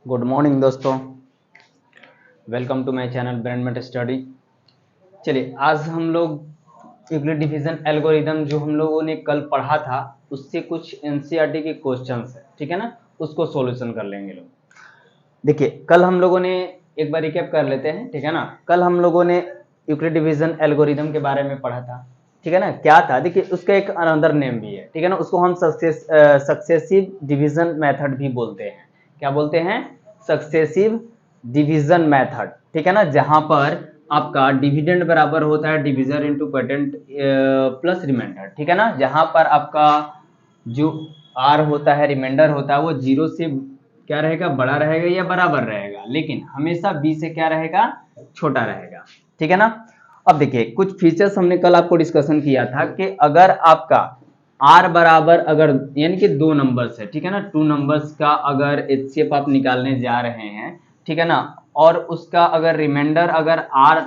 Good morning दोस्तों, welcome to my channel Brainmate study. चलिए आज हम लोग यूक्लिड डिवीजन एल्गोरिदम जो हम लोगों ने कल पढ़ा था उससे कुछ एनसीईआरटी के क्वेश्चंस है, ठीक है ना, उसको सॉल्यूशन कर लेंगे लोग। देखिए कल हम लोगों ने एक बार रिकैप कर लेते हैं, ठीक है ना। कल हम लोगों ने यूक्लिड डिवीजन एल्गोरिदम के बारे में पढ़ा था, ठीक है ना। क्या था, देखिए उसका एक अनदर नेम भी है, ठीक है ना। उसको हम सक्सेसिव डिवीजन मेथड भी बोलते हैं। क्या बोलते हैं? सक्सेसिव डिवीजन मेथड, ठीक है ना। जहां पर आपका डिविडेंड बराबर होता है division into quotient plus reminder, ठीक है ना। जहां पर आपका जो आर होता है, रिमाइंडर होता है, वो जीरो से क्या रहेगा, बड़ा रहेगा या बराबर रहेगा, लेकिन हमेशा बी से क्या रहेगा, छोटा रहेगा, ठीक है ना। अब देखिए कुछ फीचर्स हमने कल आपको डिस्कशन किया था कि अगर आपका आर बराबर, अगर यानी कि दो नंबर्स है, ठीक है ना, टू नंबर्स का अगर एचसीएफ आप निकालने जा रहे हैं, ठीक है ना, और उसका अगर रिमाइंडर अगर आर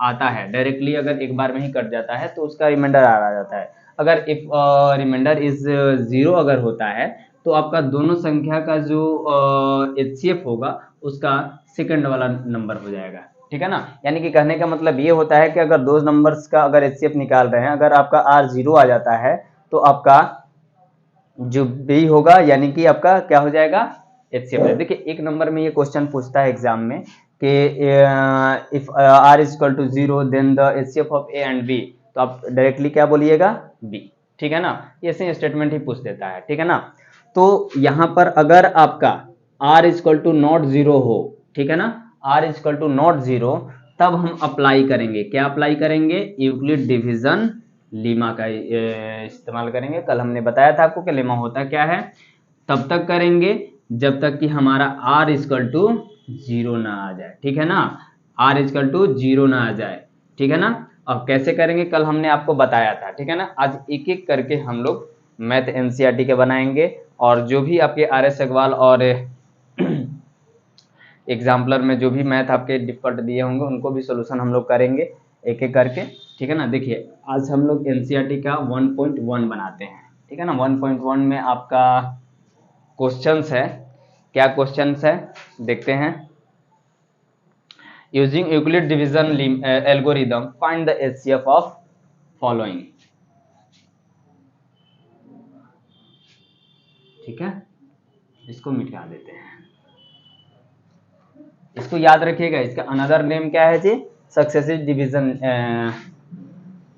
आता है डायरेक्टली, अगर एक बार में ही कट जाता है तो उसका रिमाइंडर आर आ जाता है। अगर इफ रिमाइंडर इज जीरो अगर होता है तो आपका दोनों संख्या का जो एचसीएफ होगा उसका सेकंड वाला नंबर हो जाएगा, ठीक है ना। यानी कि कहने का मतलब ये होता है कि अगर दो नंबर्स का अगर एचसीएफ निकाल रहे हैं, अगर आपका आर जीरो आ जाता है तो आपका जो बी होगा यानी कि आपका क्या हो जाएगा, एचसीएफ। देखिए एक नंबर में ये क्वेश्चन पूछता है एग्जाम में कि if R is equal to zero then the HCF of A and B, तो आप डायरेक्टली क्या बोलिएगा, बी, ठीक है ना। ये सेम स्टेटमेंट ही पूछ देता है, ठीक है ना। तो यहां पर अगर आपका R is equal to not zero हो, ठीक है ना, R is equal to not zero, तब हम अप्लाई करेंगे, क्या अप्लाई करेंगे, यूक्लिड डिवीजन लीमा का इस्तेमाल करेंगे। कल हमने बताया था आपको कि लीमा होता क्या है। तब तक करेंगे जब तक कि हमारा r इक्वल टू जीरो ना आ जाए, ठीक है ना, r इक्वल टू जीरो ना आ जाए, ठीक है ना। अब कैसे करेंगे कल हमने आपको बताया था, ठीक है ना। आज एक एक करके हम लोग मैथ एनसीईआरटी के बनाएंगे और जो भी आपके आर एस अग्रवाल और एग्जाम्पलर में जो भी मैथ आपके डिफिकल्ट दिए होंगे उनको भी सोल्यूशन हम लोग करेंगे एक एक करके, ठीक है ना। देखिए आज हम लोग एनसीईआरटी का 1.1 बनाते हैं, ठीक है ना। 1.1 में आपका क्वेश्चंस है, क्या क्वेश्चंस है देखते हैं। Using Euclid division algorithm find the HCF of following, ठीक है। इसको मिटा देते हैं, इसको याद रखिएगा, इसका अनदर नेम क्या है जी, सक्सेसिव डिवीजन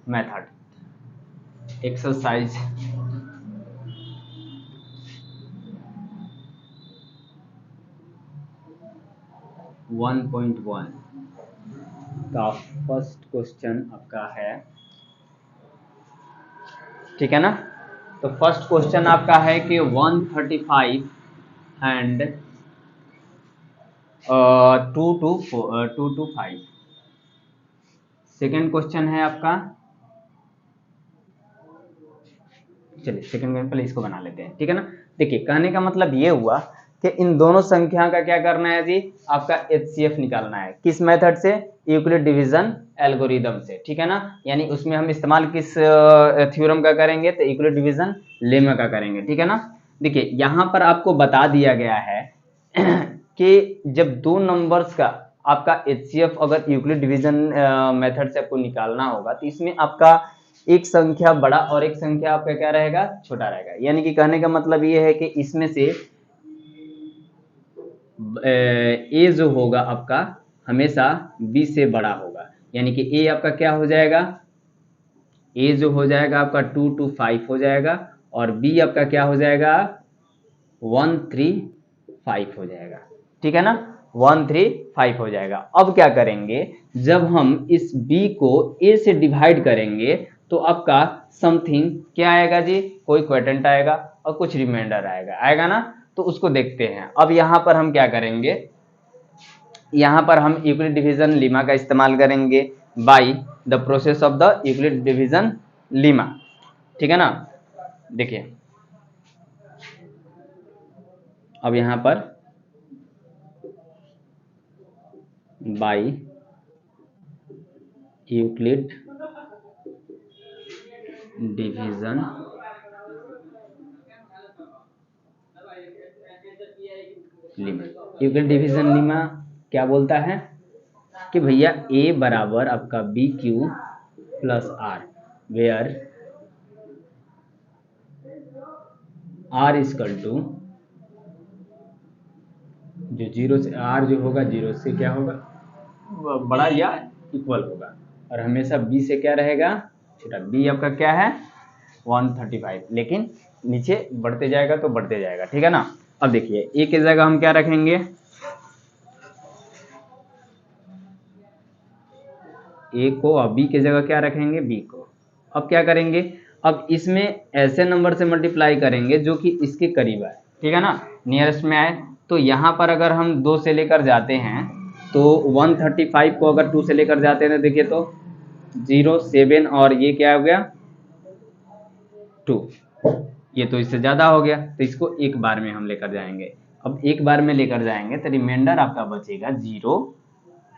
मेथड। एक्सरसाइज 1.1 का फर्स्ट क्वेश्चन आपका है, ठीक है ना। तो फर्स्ट क्वेश्चन आपका है कि 135 एंड 2 to 5। सेकेंड क्वेश्चन है आपका, चलिए सेकंड क्वेश्चन पहले इसको बना लेते हैं, ठीक है ना। देखिए कहने का मतलब ये हुआ कि इन दोनों संख्या का क्या करना है जी, आपका एचसीएफ निकालना है। किस मेथड से, यूक्लिड डिवीजन एल्गोरिदम से, ठीक है ना। यानी उसमें हम इस्तेमाल किस थ्योरम का करेंगे, तो यूक्लिड डिवीजन लेमा का करेंगे, ठीक है ना। देखिए यहाँ पर आपको बता दिया गया है कि जब दो नंबर्स का आपका एचसीएफ अगर यूक्लिड डिवीजन मेथड से आपको निकालना होगा तो इसमें आपका एक संख्या बड़ा और एक संख्या आपका क्या रहेगा, छोटा रहेगा। यानी कि कहने का मतलब ये है कि इसमें से ए जो होगा आपका हमेशा बी से बड़ा होगा। यानी कि ए आपका क्या हो जाएगा, ए जो हो जाएगा आपका 2 to 5 हो जाएगा और बी आपका क्या हो जाएगा 135 हो जाएगा, ठीक है ना। 135 हो जाएगा। अब क्या करेंगे, जब हम इस b को a से डिवाइड करेंगे तो आपका समथिंग क्या आएगा जी, कोई क्वोटिएंट आएगा और कुछ रिमाइंडर आएगा, आएगा ना। तो उसको देखते हैं। अब यहाँ पर हम क्या करेंगे, यहाँ पर हम यूक्लिड डिवीजन लीमा का इस्तेमाल करेंगे by the process of the Euclid division lemma, ठीक है ना। देखिए अब यहाँ पर by Euclid division lemma. Euclid division lemma क्या बोलता है कि भैया ए बराबर आपका B Q plus R, where R is equal to, जो जीरो से आर जो होगा जीरो से क्या होगा बड़ा या इक्वल होगा, और हमेशा बी से क्या रहेगा छोटा। बी आपका क्या है 135, लेकिन नीचे बढ़ते जाएगा तो बढ़ते जाएगा, ठीक है ना। अब देखिए ए की जगह हम क्या रखेंगे, ए को, और बी की जगह क्या रखेंगे बी को। अब क्या करेंगे, अब इसमें ऐसे नंबर से मल्टीप्लाई करेंगे जो कि इसके करीब आए, ठीक है ना, नियरेस्ट में आए। तो यहाँ पर अगर हम 2 से लेकर जाते हैं तो 135 को अगर 2 से लेकर जाते हैं तो देखिए तो 0 7 और ये क्या हो गया 2, ये तो इससे ज़्यादा हो गया, तो इसको एक बार में हम लेकर जाएंगे। अब एक बार में लेकर जाएंगे तो रिमाइंडर आपका बचेगा 0,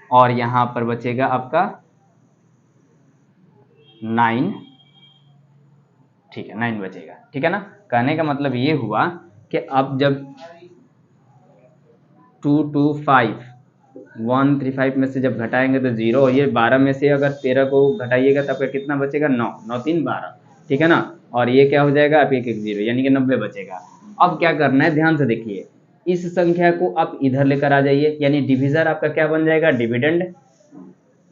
और यहाँ पर बचेगा आपका 9, ठीक है 9 बचेगा, ठीक है ना। कहने का मतलब ये हुआ कि अब जब 225 135 में से जब घटाएंगे तो 0, और ये 12 में से अगर 13 को घटाइएगा तो आपका कितना बचेगा 9, 9 3 12, ठीक है ना। और ये क्या हो जाएगा आप 1 1 0, यानी कि 90 बचेगा। अब क्या करना है ध्यान से देखिए, इस संख्या को आप इधर लेकर आ जाइए, यानी डिविजर आपका क्या बन जाएगा डिविडेंड,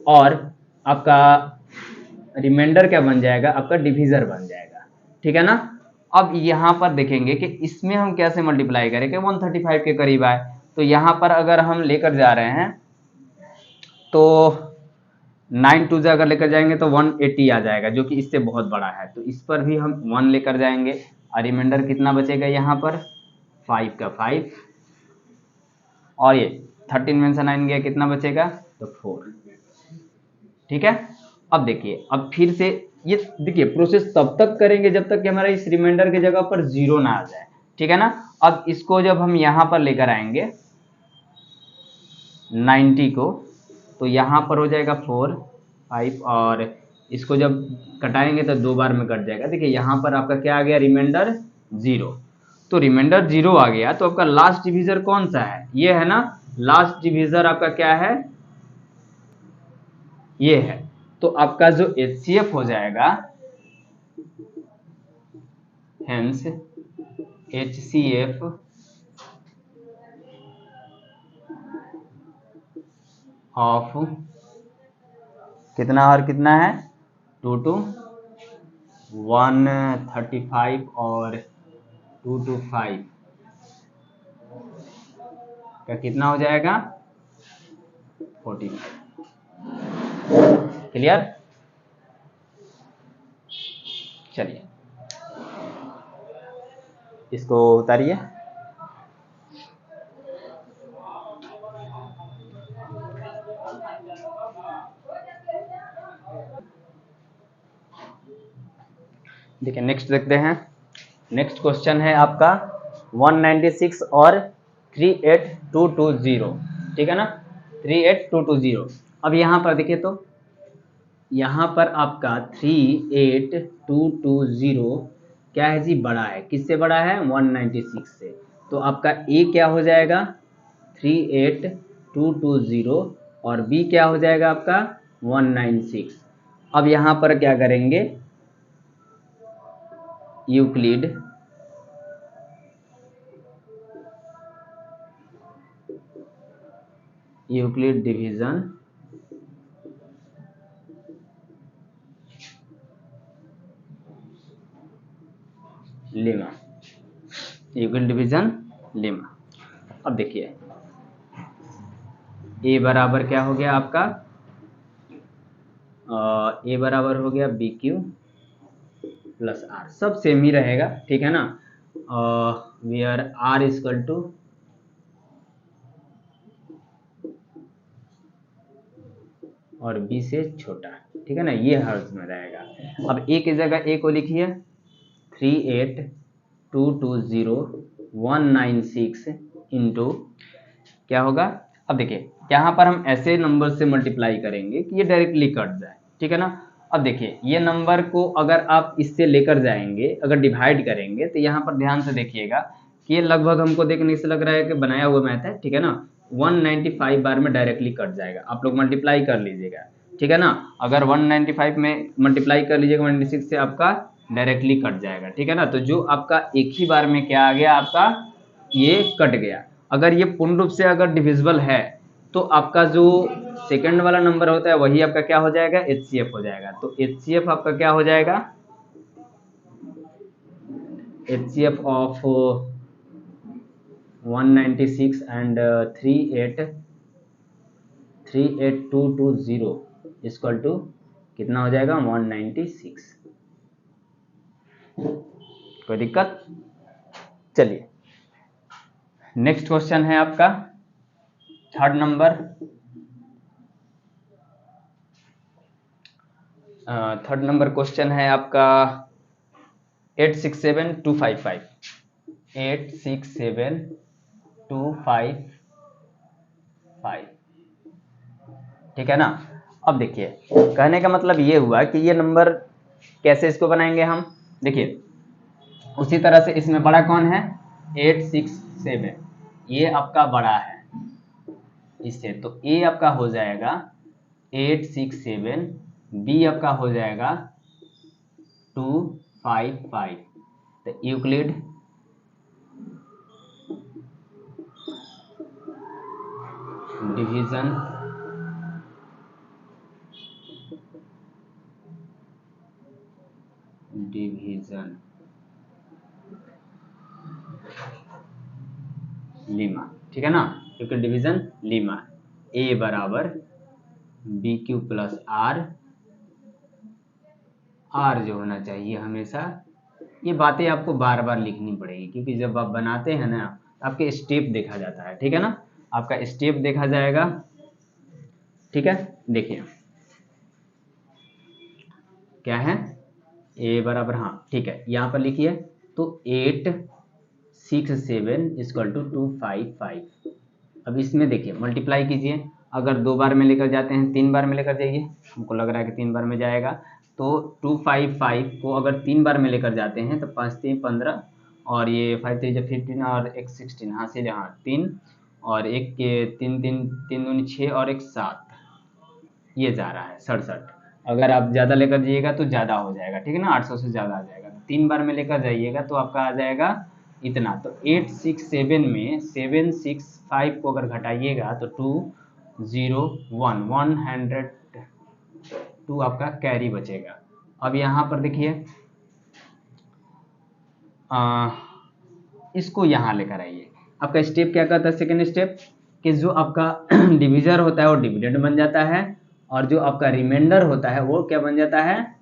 और आपका रिमाइंडर क्या बन जाएगा आपका डिविजर बन जाएगा, ठीक है ना। अब यहाँ पर देखेंगे कि इसमें हम कैसे मल्टीप्लाई करेंगे 135 के करीब आए, तो यहाँ पर अगर हम लेकर जा रहे हैं तो 9 2 अगर लेकर जाएंगे तो 180 आ जाएगा, जो कि इससे बहुत बड़ा है, तो इस पर भी हम 1 लेकर जाएंगे, और रिमाइंडर कितना बचेगा यहाँ पर 5 का 5, और ये 13 में से 9 गया कितना बचेगा तो 4, ठीक है। अब देखिए, अब फिर से ये देखिए प्रोसेस तब तक करेंगे जब तक कि हमारा इस रिमाइंडर की जगह पर 0 ना आ जाए, ठीक है ना। अब इसको जब हम यहाँ पर लेकर आएंगे 90 को, तो यहाँ पर हो जाएगा 4 5, और इसको जब कटाएंगे तो 2 बार में कट जाएगा। देखिए यहाँ पर आपका क्या आ गया रिमाइंडर 0, तो रिमाइंडर 0 आ गया, तो आपका लास्ट डिविजर कौन सा है ये है ना, लास्ट डिविजर आपका क्या है ये है। तो आपका जो HCF हो जाएगा, हेंस HCF ऑफ कितना और कितना है 2 to 135 और 2 to 5 का कितना हो जाएगा 45, क्लियर। चलिए इसको उतारिए, देखिए नेक्स्ट देखते हैं। नेक्स्ट क्वेश्चन है आपका 196 और 38220, ठीक है ना 38220। अब यहाँ पर देखिए तो यहाँ पर आपका 38220 क्या है जी बड़ा है, किससे बड़ा है 196 से, तो आपका ए क्या हो जाएगा 38220 और बी क्या हो जाएगा आपका 196। अब यहाँ पर क्या करेंगे Euclid division lemma, Euclid division lemma. अब देखिए ए बराबर क्या हो गया आपका ए बराबर हो गया बी क्यू प्लस आर, सब सेम ही रहेगा, ठीक है ना। वेयर आर इक्वल टू और बी से छोटा, ठीक है ना, ये हर्ज में रहेगा। अब ए की जगह ए को लिखिए 38220 इंटू क्या होगा। अब देखिए यहाँ पर हम ऐसे नंबर से मल्टीप्लाई करेंगे कि ये डायरेक्टली कट जाए, ठीक है ना। अब देखिए ये नंबर को अगर आप इससे लेकर जाएंगे, अगर डिवाइड करेंगे तो यहाँ पर ध्यान से देखिएगा कि ये लगभग हमको देखने से लग रहा है कि बनाया हुआ मैथ है, ठीक है ना। 195 बार में डायरेक्टली कट जाएगा, आप लोग मल्टीप्लाई कर लीजिएगा, ठीक है ना। अगर 195 में मल्टीप्लाई कर लीजिएगा 196 से, आपका डायरेक्टली कट जाएगा, ठीक है ना। तो जो आपका एक ही बार में क्या आ गया, आपका ये कट गया। अगर ये पूर्ण रूप से अगर डिविजिबल है तो आपका जो सेकंड वाला नंबर होता है वही आपका क्या हो जाएगा, HCF हो जाएगा। तो HCF आपका क्या हो जाएगा, HCF of 196 and 38220 equal to कितना हो जाएगा, 196। कोई दिक्कत? चलिए नेक्स्ट क्वेश्चन है आपका third number. Third number question है आपका 867255, 867255, ठीक है ना। अब देखिए कहने का मतलब ये हुआ कि ये नंबर कैसे इसको बनाएंगे हम, देखिए उसी तरह से इसमें बड़ा कौन है, 867, ये आपका बड़ा है इससे, तो ए आपका हो जाएगा 867, बी आपका हो जाएगा 255। तो यूक्लिड डिवीजन लीमा, ठीक है ना। यूक्लिड डिवीजन लीमा, ए बराबर B Q plus R, R जो होना चाहिए हमेशा, ये बातें आपको बार बार लिखनी पड़ेगी क्योंकि जब आप बनाते हैं ना आपके स्टेप देखा जाता है, ठीक है ना, आपका स्टेप देखा जाएगा, ठीक है। देखिए क्या है, ए बराबर, हाँ ठीक है, यहाँ पर लिखिए तो 867 इक्वल टू 255। अब इसमें देखिए मल्टीप्लाई कीजिए, अगर 2 बार में लेकर जाते हैं 3 बार में लेकर जाइए, हमको लग रहा है कि 3 बार में जाएगा, तो 255 को अगर 3 बार में लेकर जाते हैं तो 5 3 15 और ये 5 3 15 और एक 16, हाँ से जहाँ 3 और एक के 3 3 3 दूनी 6 और एक 7, ये जा रहा है 67। अगर आप ज़्यादा लेकर जाइएगा तो ज़्यादा हो जाएगा, ठीक है ना, 800 से ज़्यादा आ जाएगा। 3 बार में लेकर जाइएगा तो आपका आ जाएगा इतना। तो 867 में 765 को अगर घटाइएगा तो 201 102 आपका कैरी बचेगा। अब यहाँ पर देखिए इसको यहाँ लेकर आइए, आपका स्टेप क्या कहता है, सेकेंड स्टेप कि जो आपका डिविजर होता है वो डिविडेंड बन जाता है और जो आपका रिमाइंडर होता है वो क्या बन जाता है,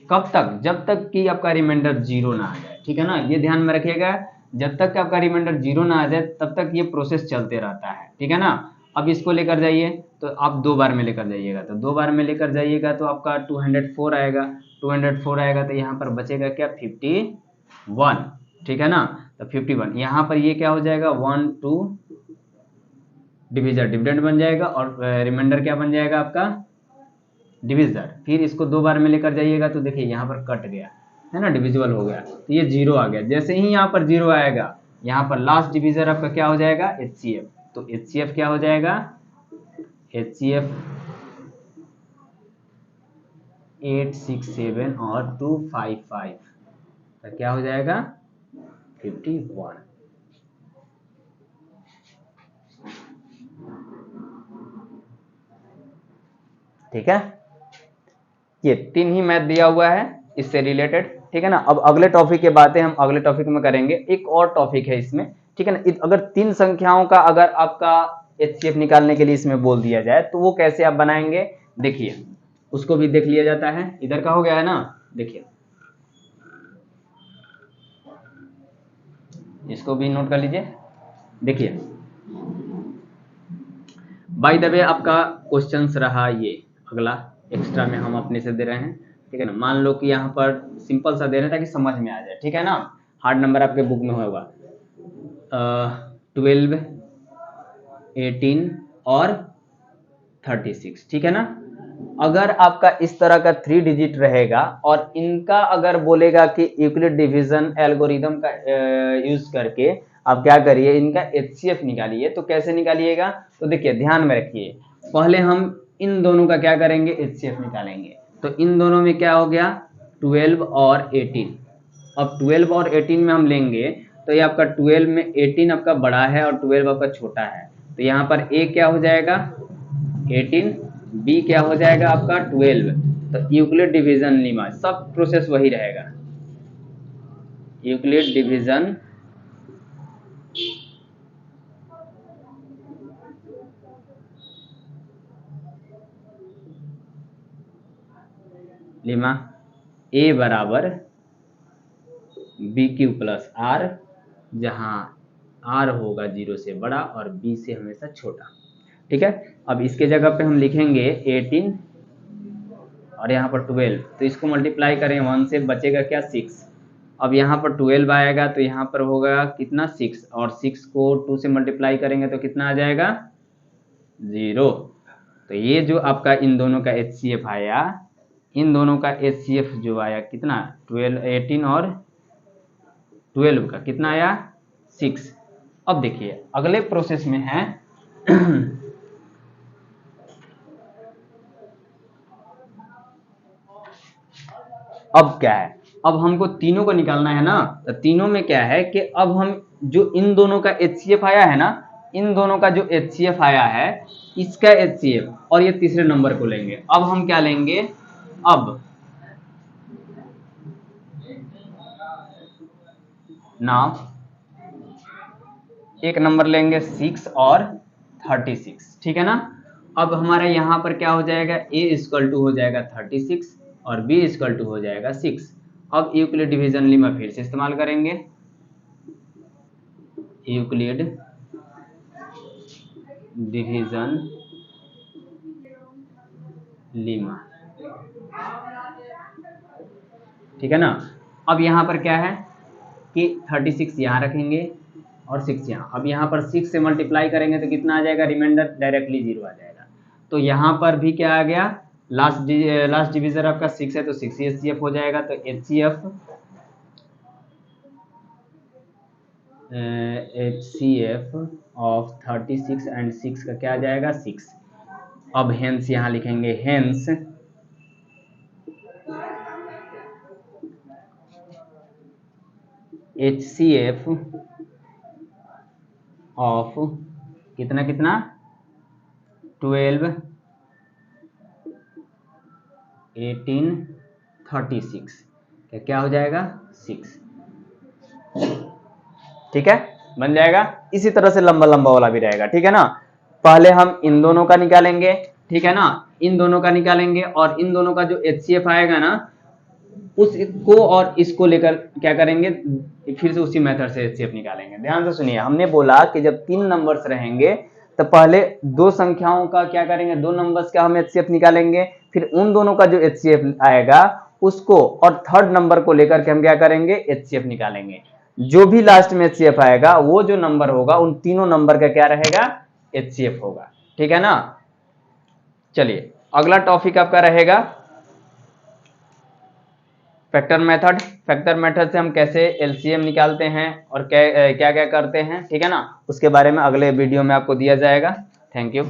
कब तक, जब तक कि आपका रिमाइंडर 0 ना आ जाए, ठीक है ना, ये ध्यान में रखिएगा, जब तक कि आपका रिमाइंडर 0 ना आ जाए तब तक ये प्रोसेस चलते रहता है, ठीक है ना। अब इसको लेकर जाइए तो आप 2 बार में लेकर जाइएगा, तो 2 बार में लेकर जाइएगा तो आपका 204 आएगा, 204 आएगा तो यहाँ पर बचेगा क्या, 51, ठीक है ना। तो 51 यहाँ पर ये क्या हो जाएगा, 1 2 डिविजर डिविडेंड बन जाएगा और रिमाइंडर क्या बन जाएगा आपका, डिविजर। फिर इसको 2 बार में लेकर जाइएगा तो देखिए यहाँ पर कट गया है ना, डिविजिबल हो गया, तो ये 0 आ गया। जैसे ही यहाँ पर 0 आएगा यहाँ पर लास्ट डिविजर आपका क्या हो जाएगा, HCF। तो HCF क्या हो जाएगा, HCF 867 और 255 का क्या हो जाएगा, 51। ठीक है, ये 3 ही मैथ दिया हुआ है इससे रिलेटेड, ठीक है ना। अब अगले टॉपिक की बातें हम अगले टॉपिक में करेंगे। एक और टॉपिक है इसमें, ठीक है ना, अगर 3 संख्याओं का अगर आपका HCF निकालने के लिए इसमें बोल दिया जाए तो वो कैसे आप बनाएंगे, देखिए उसको भी देख लिया जाता है। इधर का हो गया है ना, देखिए इसको भी नोट कर लीजिए। देखिए बाय द वे आपका क्वेश्चंस रहा ये अगला एक्स्ट्रा में हम अपने से दे रहे हैं, ठीक है ना। मान लो कि यहाँ पर सिंपल सा दे रहे हैं ताकि समझ में आ जाए, ठीक है ना। हार्ड नंबर आपके बुक में होगा 12 18 और 36, ठीक है ना। अगर आपका इस तरह का 3 डिजिट रहेगा और इनका अगर बोलेगा कि यूक्लिड डिवीजन एल्गोरिदम का यूज करके आप क्या करिए, इनका HCF निकालिए। तो कैसे निकालिएगा, तो देखिए ध्यान में रखिए, पहले हम इन दोनों का क्या करेंगे, HCF निकालेंगे। तो इन दोनों में क्या हो गया, 12 और 18। अब 12 और 18 में हम लेंगे तो ये आपका 12 में 18 आपका बड़ा है और 12 आपका छोटा है। तो यहाँ पर A क्या हो जाएगा 18, B क्या हो जाएगा आपका 12। तो यूक्लिड डिवीजन लीमा सब प्रोसेस वही रहेगा, यूक्लिड डिवीजन लीमा A बराबर BQ प्लस R, जहां R होगा 0 से बड़ा और B से हमेशा छोटा। ठीक है, अब इसके जगह पे हम लिखेंगे 18 और यहाँ पर 12, तो इसको मल्टीप्लाई करें 1 से, बचेगा क्या 6। अब यहाँ पर 12 आएगा तो यहाँ पर होगा कितना 6, और 6 को 2 से मल्टीप्लाई करेंगे तो कितना आ जाएगा 0। तो ये जो आपका इन दोनों का HCF आया, इन दोनों का HCF जो आया कितना 12, 18 और 12 का कितना आया 6। अब देखिए अगले प्रोसेस में है अब क्या है, अब हमको तीनों को निकालना है ना। तो तीनों में क्या है कि अब हम जो इन दोनों का HCF आया है ना, इन दोनों का जो HCF आया है इसका HCF और ये तीसरे नंबर को लेंगे। अब हम क्या लेंगे, अब नाउ एक नंबर लेंगे 6 और 36, ठीक है ना। अब हमारे यहाँ पर क्या हो जाएगा, A इक्वल टू हो जाएगा 36 और B इक्वल टू हो जाएगा 6। अब यूक्लिड डिवीजन लीमा फिर से इस्तेमाल करेंगे, यूक्लिड डिवीजन लीमा, ठीक है ना। अब यहाँ पर क्या है कि 36 यहाँ रखेंगे और 6 यहाँ। अब यहाँ पर 6 से मल्टीप्लाई करेंगे तो कितना आ जाएगा, रिमाइंडर डायरेक्टली 0 आ जाएगा। तो यहाँ पर भी क्या आ गया, लास्ट डिविजन आपका 6 है तो 6 ही HCF हो जाएगा। तो HCF ऑफ 36 एंड 6 का क्या आ जाएगा 6। अब हेंस यहाँ लिखेंगे, हेंस HCF ऑफ कितना कितना 12, 18, 36 क्या हो जाएगा 6। ठीक है, बन जाएगा। इसी तरह से लंबा लंबा वाला भी रहेगा, ठीक है ना। पहले हम इन दोनों का निकालेंगे, ठीक है ना, इन दोनों का निकालेंगे और इन दोनों का जो HCF आएगा ना उसको और इसको लेकर क्या करेंगे, फिर से उसी मेथड से HCF निकालेंगे। ध्यान से सुनिए, हमने बोला कि जब 3 नंबर्स रहेंगे तो पहले 2 संख्याओं का क्या करेंगे, 2 नंबर्स का हम HCF निकालेंगे, फिर उन दोनों का जो HCF आएगा उसको और थर्ड नंबर को लेकर के हम क्या करेंगे HCF निकालेंगे। जो भी लास्ट में HCF आएगा वो जो नंबर होगा उन तीनों नंबर का क्या रहेगा HCF होगा, ठीक है ना। चलिए अगला टॉपिक आपका रहेगा फैक्टर मेथड। फैक्टर मेथड से हम कैसे LCM निकालते हैं और क्या क्या करते हैं, ठीक है ना, उसके बारे में अगले वीडियो में आपको दिया जाएगा। Thank you.